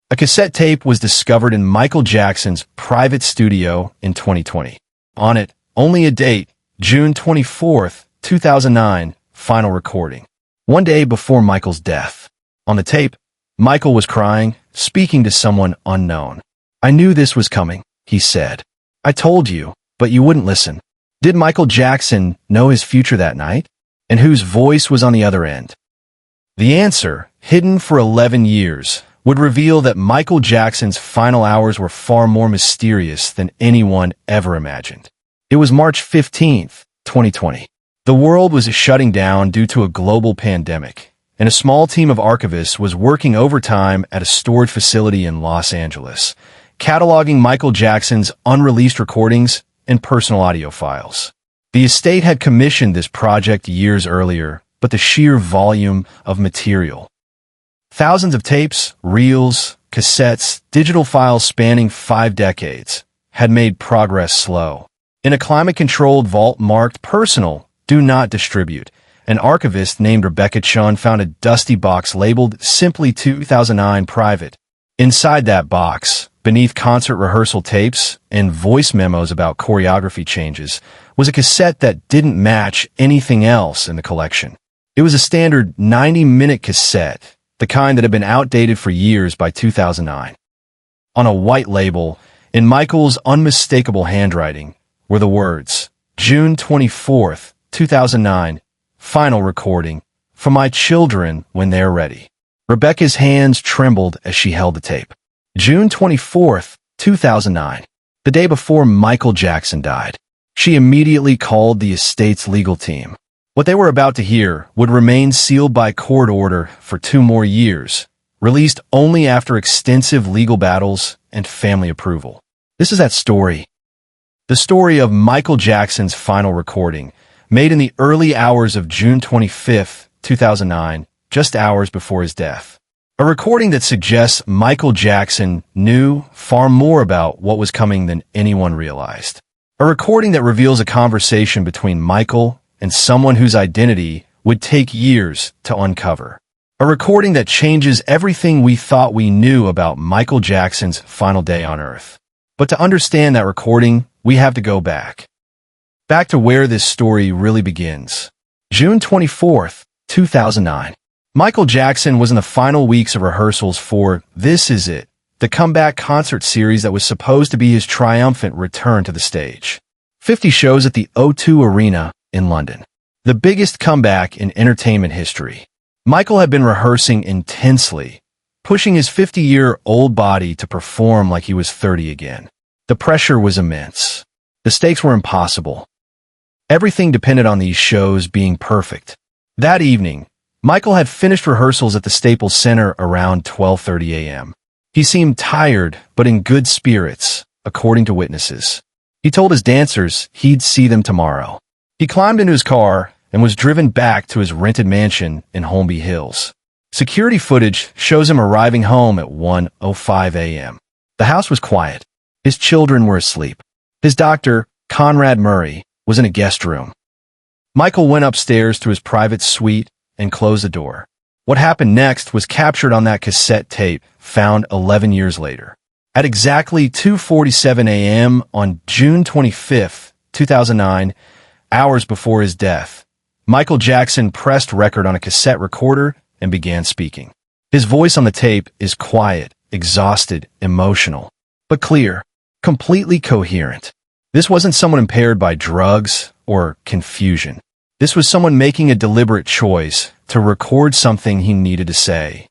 A cassette tape was discovered in Michael Jackson's private studio in 2020. On it, only a date, June 24th, 2009, final recording. One day before Michael's death. On the tape, Michael was crying, speaking to someone unknown. "I knew this was coming," he said. "I told you, but you wouldn't listen." Did Michael Jackson know his future that night? And whose voice was on the other end? The answer, hidden for 11 years, would reveal that Michael Jackson's final hours were far more mysterious than anyone ever imagined. It was March 15th, 2020. The world was shutting down due to a global pandemic, and a small team of archivists was working overtime at a storage facility in Los Angeles, cataloging Michael Jackson's unreleased recordings and personal audio files. The estate had commissioned this project years earlier, but the sheer volume of material, thousands of tapes, reels, cassettes, digital files spanning 5 decades, had made progress slow. In a climate-controlled vault marked personal, do not distribute, an archivist named Rebecca Chun found a dusty box labeled simply 2009 private. Inside that box, beneath concert rehearsal tapes and voice memos about choreography changes, was a cassette that didn't match anything else in the collection. It was a standard 90-minute cassette, the kind that had been outdated for years by 2009. On a white label, in Michael's unmistakable handwriting, were the words, "June 24th, 2009, final recording, for my children when they're ready." Rebecca's hands trembled as she held the tape. June 24th, 2009, the day before Michael Jackson died. She immediately called the estate's legal team. What they were about to hear would remain sealed by court order for 2 more years, released only after extensive legal battles and family approval. This is that story. The story of Michael Jackson's final recording, made in the early hours of June 25th, 2009, just hours before his death. A recording that suggests Michael Jackson knew far more about what was coming than anyone realized. A recording that reveals a conversation between Michael and someone whose identity would take years to uncover. A recording that changes everything we thought we knew about Michael Jackson's final day on Earth. But to understand that recording, we have to go back. Back to where this story really begins. June 24th, 2009. Michael Jackson was in the final weeks of rehearsals for This Is It, the comeback concert series that was supposed to be his triumphant return to the stage. 50 shows at the O2 Arena in London. The biggest comeback in entertainment history. Michael had been rehearsing intensely, pushing his 50-year-old body to perform like he was 30 again. The pressure was immense. The stakes were impossible. Everything depended on these shows being perfect. That evening, Michael had finished rehearsals at the Staples Center around 12:30 a.m. He seemed tired, but in good spirits, according to witnesses. He told his dancers he'd see them tomorrow. He climbed into his car and was driven back to his rented mansion in Holmby Hills. Security footage shows him arriving home at 1:05 a.m. The house was quiet. His children were asleep. His doctor, Conrad Murray, was in a guest room. Michael went upstairs to his private suite and closed the door. What happened next was captured on that cassette tape found 11 years later. At exactly 2:47 a.m. on June 25th, 2009, hours before his death, Michael Jackson pressed record on a cassette recorder and began speaking. His voice on the tape is quiet, exhausted, emotional, but clear, completely coherent. This wasn't someone impaired by drugs or confusion. This was someone making a deliberate choice to record something he needed to say.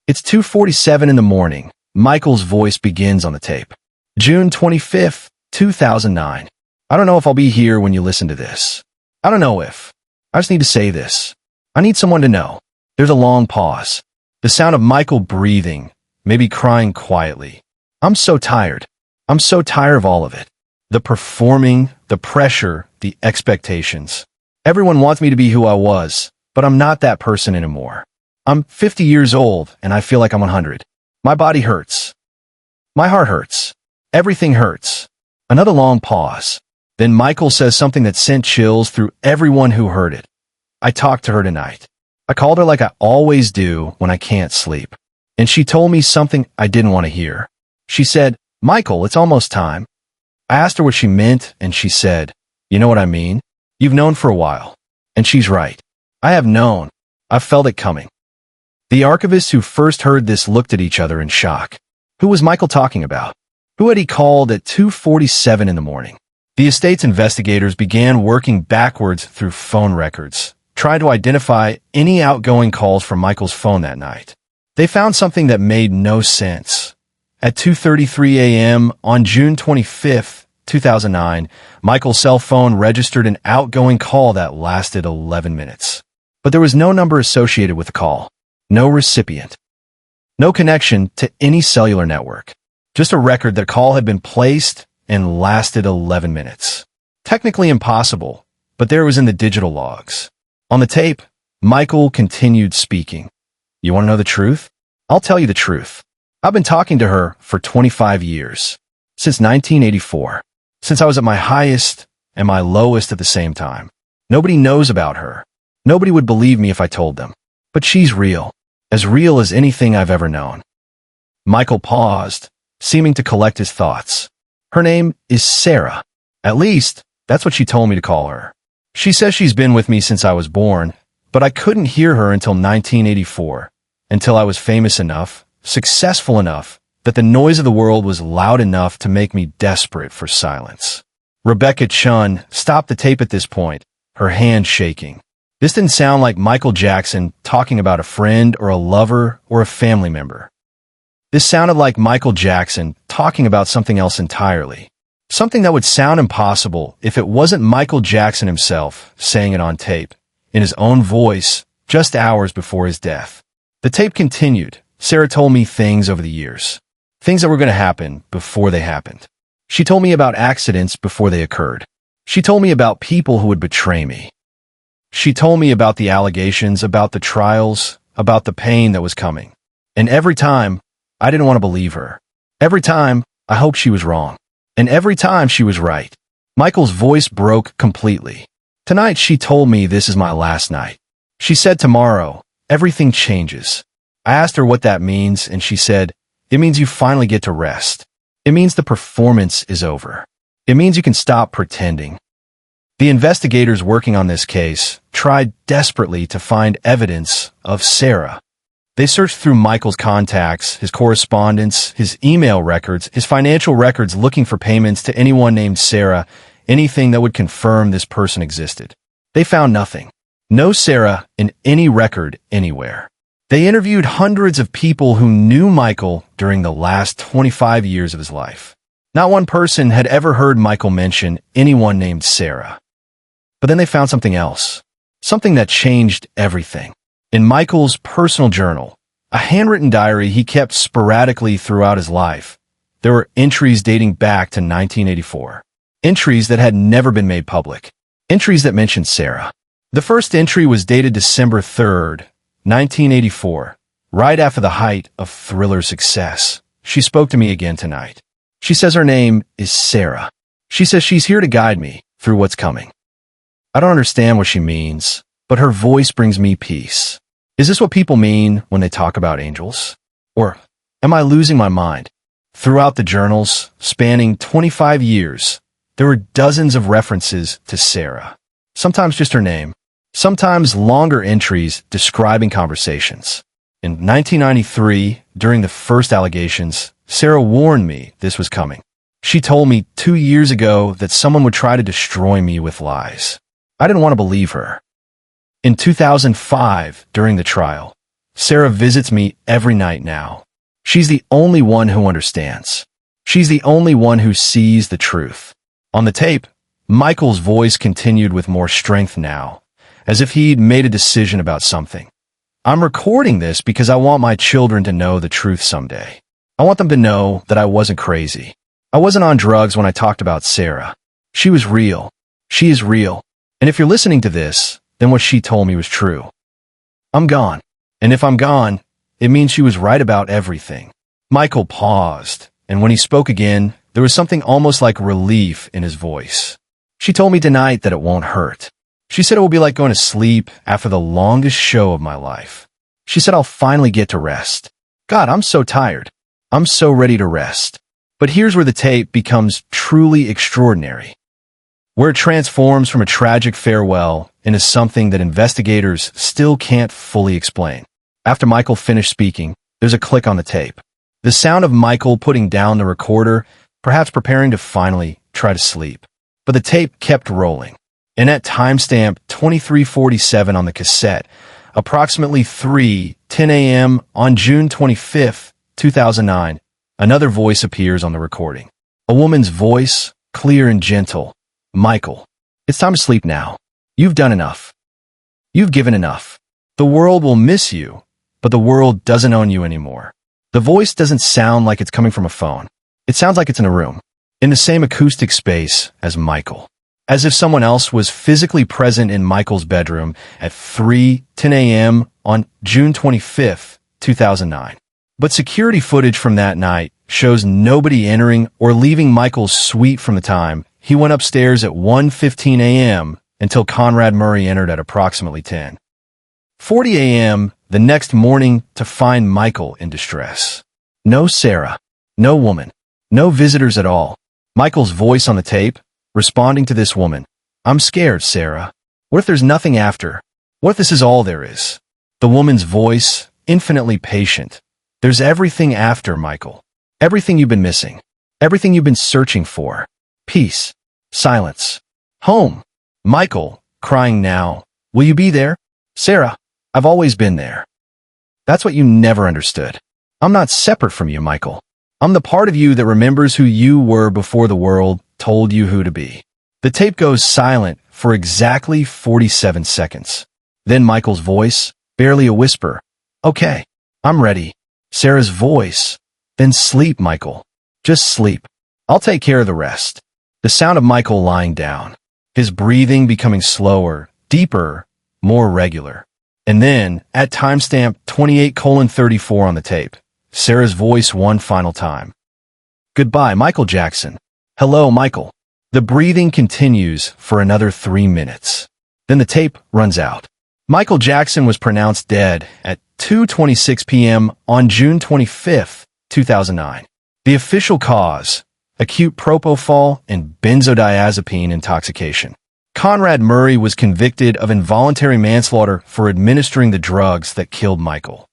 It's 2:47 in the morning. Michael's voice begins on the tape. June 25th, 2009. I don't know if I'll be here when you listen to this. I don't know if. I just need to say this. I need someone to know. There's a long pause. The sound of Michael breathing, maybe crying quietly. I'm so tired. I'm so tired of all of it. The performing, the pressure, the expectations. Everyone wants me to be who I was, but I'm not that person anymore. I'm 50 years old, and I feel like I'm 100. My body hurts. My heart hurts. Everything hurts. Another long pause. Then Michael says something that sent chills through everyone who heard it. I talked to her tonight. I called her like I always do when I can't sleep. And she told me something I didn't want to hear. She said, "Michael, it's almost time." I asked her what she meant, and she said, "You know what I mean? You've known for a while." And she's right. I have known. I've felt it coming. The archivists who first heard this looked at each other in shock. Who was Michael talking about? Who had he called at 2:47 in the morning? The estate's investigators began working backwards through phone records, trying to identify any outgoing calls from Michael's phone that night. They found something that made no sense. At 2:33 a.m. on June 25th, 2009, Michael's cell phone registered an outgoing call that lasted 11 minutes. But there was no number associated with the call, no recipient, no connection to any cellular network, just a record that a call had been placed and lasted 11 minutes. Technically impossible, but there it was in the digital logs. On the tape, Michael continued speaking. "You want to know the truth? I'll tell you the truth. I've been talking to her for 25 years, since 1984, since I was at my highest and my lowest at the same time. Nobody knows about her. Nobody would believe me if I told them. But she's real as anything I've ever known." Michael paused, seeming to collect his thoughts. "Her name is Sarah. At least, that's what she told me to call her. She says she's been with me since I was born, but I couldn't hear her until 1984, until I was famous enough, successful enough, that the noise of the world was loud enough to make me desperate for silence." Rebecca Chun stopped the tape at this point, her hand shaking. This didn't sound like Michael Jackson talking about a friend or a lover or a family member. This sounded like Michael Jackson talking about something else entirely. Something that would sound impossible if it wasn't Michael Jackson himself saying it on tape, in his own voice, just hours before his death. The tape continued. Sarah told me things over the years. Things that were going to happen before they happened. She told me about accidents before they occurred. She told me about people who would betray me. She told me about the allegations, about the trials, about the pain that was coming. And every time, I didn't want to believe her. Every time, I hoped she was wrong. And every time she was right. Michael's voice broke completely. "Tonight she told me this is my last night. She said tomorrow, everything changes." I asked her what that means, and she said, "It means you finally get to rest. It means the performance is over. It means you can stop pretending." The investigators working on this case tried desperately to find evidence of Sarah. They searched through Michael's contacts, his correspondence, his email records, his financial records, looking for payments to anyone named Sarah, anything that would confirm this person existed. They found nothing. No Sarah in any record anywhere. They interviewed hundreds of people who knew Michael during the last 25 years of his life. Not one person had ever heard Michael mention anyone named Sarah. But then they found something else. Something that changed everything. In Michael's personal journal, a handwritten diary he kept sporadically throughout his life, there were entries dating back to 1984. Entries that had never been made public. Entries that mentioned Sarah. The first entry was dated December 3rd, 1984, right after the height of Thriller's success. "She spoke to me again tonight. She says her name is Sarah. She says she's here to guide me through what's coming. I don't understand what she means, but her voice brings me peace. Is this what people mean when they talk about angels? Or am I losing my mind?" Throughout the journals, spanning 25 years, there were dozens of references to Sarah. Sometimes just her name. Sometimes longer entries describing conversations. In 1993, during the first allegations, Sarah warned me this was coming. She told me 2 years ago that someone would try to destroy me with lies. I didn't want to believe her. In 2005, during the trial, Sarah visits me every night now. She's the only one who understands. She's the only one who sees the truth. On the tape, Michael's voice continued with more strength now, as if he'd made a decision about something. "I'm recording this because I want my children to know the truth someday. I want them to know that I wasn't crazy. I wasn't on drugs when I talked about Sarah. She was real. She is real. And if you're listening to this, then what she told me was true. I'm gone. And if I'm gone, it means she was right about everything." Michael paused, and when he spoke again, there was something almost like relief in his voice. "She told me tonight that it won't hurt. She said it will be like going to sleep after the longest show of my life. She said I'll finally get to rest. God, I'm so tired. I'm so ready to rest. But here's where the tape becomes truly extraordinary, where it transforms from a tragic farewell into something that investigators still can't fully explain. After Michael finished speaking, there's a click on the tape. The sound of Michael putting down the recorder, perhaps preparing to finally try to sleep. But the tape kept rolling. And at timestamp 2347 on the cassette, approximately 3:10 a.m. on June 25th, 2009, another voice appears on the recording. A woman's voice, clear and gentle. Michael, it's time to sleep now. You've done enough. You've given enough. The world will miss you, but the world doesn't own you anymore. The voice doesn't sound like it's coming from a phone. It sounds like it's in a room, in the same acoustic space as Michael. As if someone else was physically present in Michael's bedroom at 3:10 a.m. on June 25th, 2009. But security footage from that night shows nobody entering or leaving Michael's suite from the time he went upstairs at 1:15 a.m. until Conrad Murray entered at approximately 10:40 a.m. the next morning to find Michael in distress. No Sarah, no woman, no visitors at all. Michael's voice on the tape, responding to this woman. I'm scared, Sarah. What if there's nothing after? What if this is all there is? The woman's voice, infinitely patient. There's everything after, Michael. Everything you've been missing. Everything you've been searching for. Peace. Silence. Home. Michael, crying now. Will you be there? Sarah, I've always been there. That's what you never understood. I'm not separate from you, Michael. I'm the part of you that remembers who you were before the world told you who to be. The tape goes silent for exactly 47 seconds. Then Michael's voice, barely a whisper. Okay, I'm ready. Sarah's voice. Then sleep, Michael. Just sleep. I'll take care of the rest. The sound of Michael lying down. His breathing becoming slower, deeper, more regular. And then, at timestamp 28:34 on the tape, Sarah's voice one final time. Goodbye, Michael Jackson. Hello, Michael. The breathing continues for another 3 minutes. Then the tape runs out. Michael Jackson was pronounced dead at 2:26 p.m. on June 25th, 2009. The official cause, acute propofol and benzodiazepine intoxication. Conrad Murray was convicted of involuntary manslaughter for administering the drugs that killed Michael.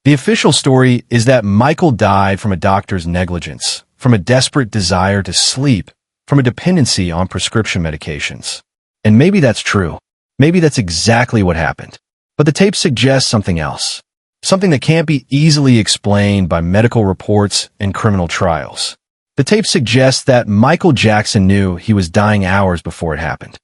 The official story is that Michael died from a doctor's negligence, from a desperate desire to sleep, from a dependency on prescription medications. And maybe that's true. Maybe that's exactly what happened. But the tape suggests something else. Something that can't be easily explained by medical reports and criminal trials. The tape suggests that Michael Jackson knew he was dying hours before it happened.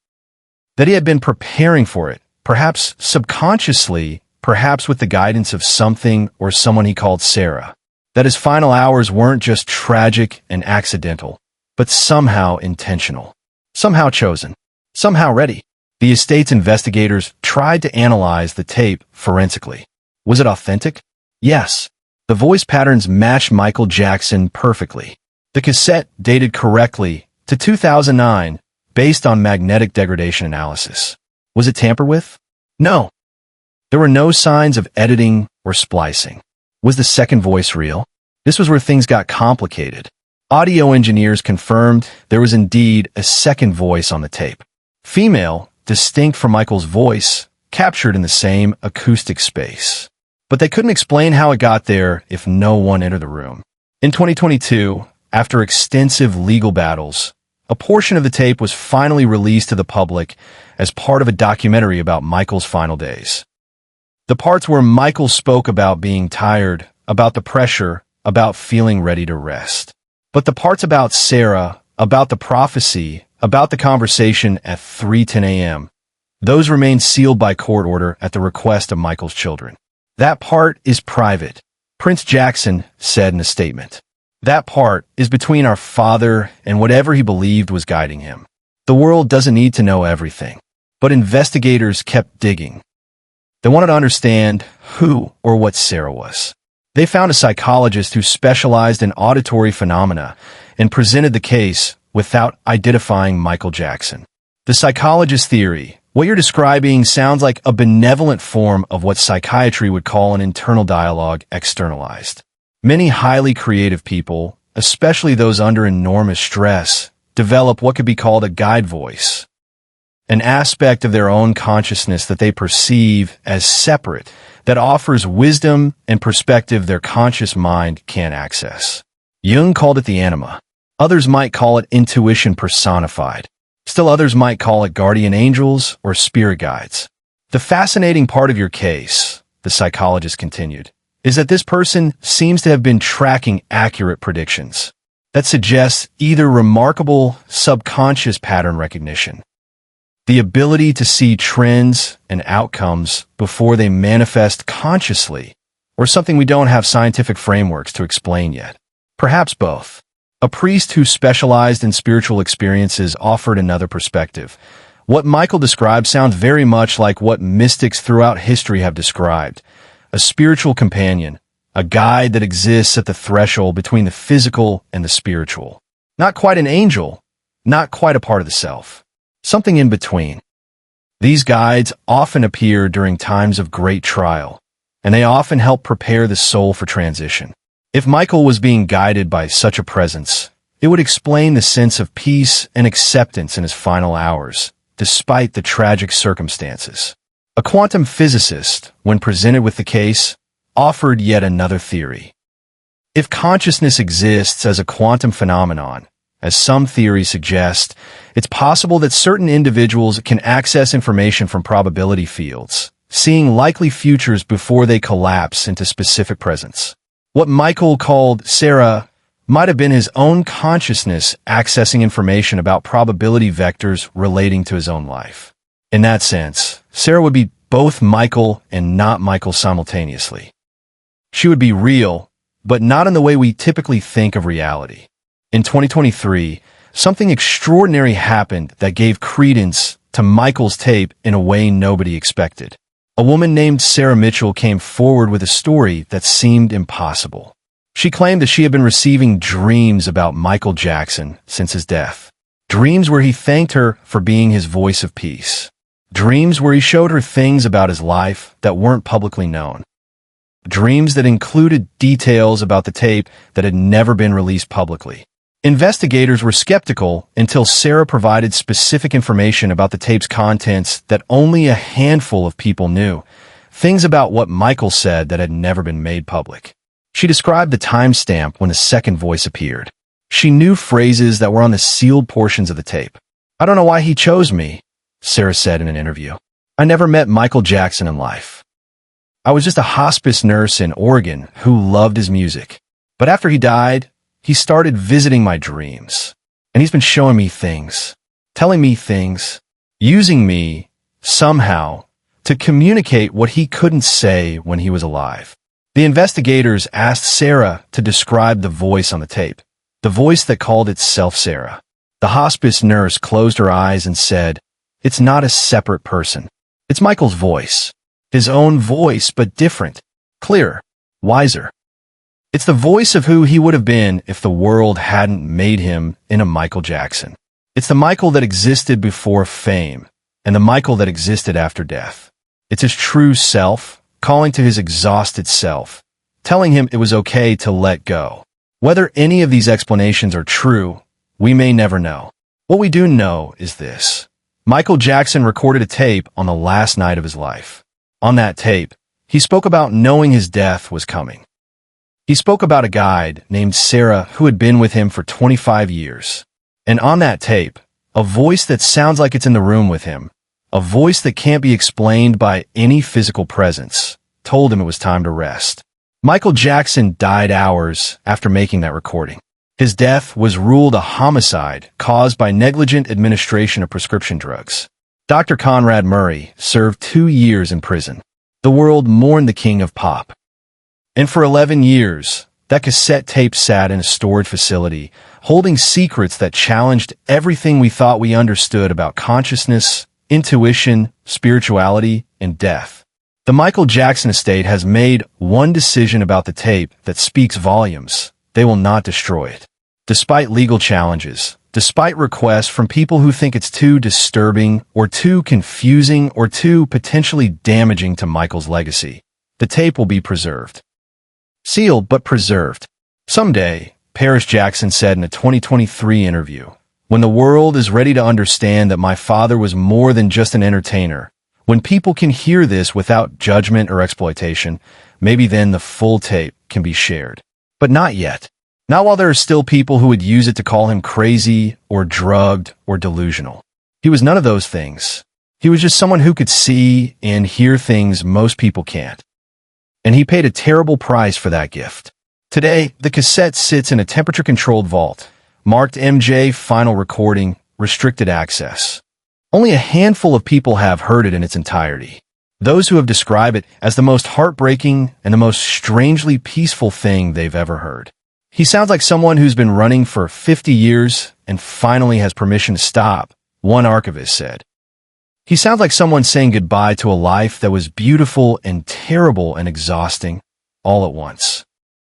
That he had been preparing for it, perhaps subconsciously, perhaps with the guidance of something or someone he called Sarah. That his final hours weren't just tragic and accidental, but somehow intentional. Somehow chosen. Somehow ready. The estate's investigators tried to analyze the tape forensically. Was it authentic? Yes. The voice patterns matched Michael Jackson perfectly. The cassette dated correctly to 2009 based on magnetic degradation analysis. Was it tampered with? No. There were no signs of editing or splicing. Was the second voice real? This was where things got complicated. Audio engineers confirmed there was indeed a second voice on the tape. Female, distinct from Michael's voice, captured in the same acoustic space. But they couldn't explain how it got there if no one entered the room. In 2022, after extensive legal battles, a portion of the tape was finally released to the public as part of a documentary about Michael's final days. The parts where Michael spoke about being tired, about the pressure, about feeling ready to rest. But the parts about Sarah, about the prophecy, about the conversation at 3:10 a.m., those remain sealed by court order at the request of Michael's children. That part is private, Prince Jackson said in a statement. That part is between our father and whatever he believed was guiding him. The world doesn't need to know everything. But investigators kept digging. They wanted to understand who or what Sarah was. They found a psychologist who specialized in auditory phenomena and presented the case without identifying Michael Jackson. The psychologist's theory What you're describing sounds like a benevolent form of what psychiatry would call an internal dialogue externalized. Many highly creative people, especially those under enormous stress, develop what could be called a guide voice, an aspect of their own consciousness that they perceive as separate, that offers wisdom and perspective their conscious mind can't access. Jung called it the anima. Others might call it intuition personified. Still others might call it guardian angels or spirit guides. The fascinating part of your case, the psychologist continued, is that this person seems to have been tracking accurate predictions. That suggests either remarkable subconscious pattern recognition, the ability to see trends and outcomes before they manifest consciously, or something we don't have scientific frameworks to explain yet. Perhaps both. A priest who specialized in spiritual experiences offered another perspective. What Michael described sounds very much like what mystics throughout history have described. A spiritual companion, a guide that exists at the threshold between the physical and the spiritual. Not quite an angel, not quite a part of the self. Something in between. These guides often appear during times of great trial, and they often help prepare the soul for transition. If Michael was being guided by such a presence, it would explain the sense of peace and acceptance in his final hours, despite the tragic circumstances. A quantum physicist, when presented with the case, offered yet another theory. If consciousness exists as a quantum phenomenon, as some theories suggest, it's possible that certain individuals can access information from probability fields, seeing likely futures before they collapse into specific presents. What Michael called Sarah might have been his own consciousness accessing information about probability vectors relating to his own life. In that sense, Sarah would be both Michael and not Michael simultaneously. She would be real, but not in the way we typically think of reality. In 2023, something extraordinary happened that gave credence to Michael's tape in a way nobody expected. A woman named Sarah Mitchell came forward with a story that seemed impossible. She claimed that she had been receiving dreams about Michael Jackson since his death. Dreams where he thanked her for being his voice of peace. Dreams where he showed her things about his life that weren't publicly known. Dreams that included details about the tape that had never been released publicly. Investigators were skeptical until Sarah provided specific information about the tape's contents that only a handful of people knew. Things about what Michael said that had never been made public. She described the timestamp when the second voice appeared. She knew phrases that were on the sealed portions of the tape. "I don't know why he chose me," Sarah said in an interview. "I never met Michael Jackson in life. I was just a hospice nurse in Oregon who loved his music. But after he died, he started visiting my dreams. And he's been showing me things, telling me things, using me, somehow, to communicate what he couldn't say when he was alive." The investigators asked Sarah to describe the voice on the tape, the voice that called itself Sarah. The hospice nurse closed her eyes and said, "It's not a separate person. It's Michael's voice. His own voice, but different, clearer, wiser. It's the voice of who he would have been if the world hadn't made him into Michael Jackson. It's the Michael that existed before fame, and the Michael that existed after death. It's his true self, calling to his exhausted self, telling him it was okay to let go." Whether any of these explanations are true, we may never know. What we do know is this. Michael Jackson recorded a tape on the last night of his life. On that tape, he spoke about knowing his death was coming. He spoke about a guide named Sarah who had been with him for 25 years. And on that tape, a voice that sounds like it's in the room with him, a voice that can't be explained by any physical presence, told him it was time to rest. Michael Jackson died hours after making that recording. His death was ruled a homicide caused by negligent administration of prescription drugs. Dr. Conrad Murray served 2 years in prison. The world mourned the king of pop. And for 11 years, that cassette tape sat in a storage facility, holding secrets that challenged everything we thought we understood about consciousness, intuition, spirituality, and death. The Michael Jackson estate has made one decision about the tape that speaks volumes. They will not destroy it. Despite legal challenges, despite requests from people who think it's too disturbing or too confusing or too potentially damaging to Michael's legacy. The tape will be preserved. Sealed but preserved. Someday, Paris Jackson said in a 2023 interview, "When the world is ready to understand that my father was more than just an entertainer, when people can hear this without judgment or exploitation, maybe then the full tape can be shared." But not yet. Not while there are still people who would use it to call him crazy or drugged or delusional. He was none of those things. He was just someone who could see and hear things most people can't. And he paid a terrible price for that gift. Today, the cassette sits in a temperature-controlled vault, marked MJ Final Recording, Restricted Access. Only a handful of people have heard it in its entirety. Those who have described it as the most heartbreaking and the most strangely peaceful thing they've ever heard. He sounds like someone who's been running for 50 years and finally has permission to stop, one archivist said. He sounds like someone saying goodbye to a life that was beautiful and terrible and exhausting all at once.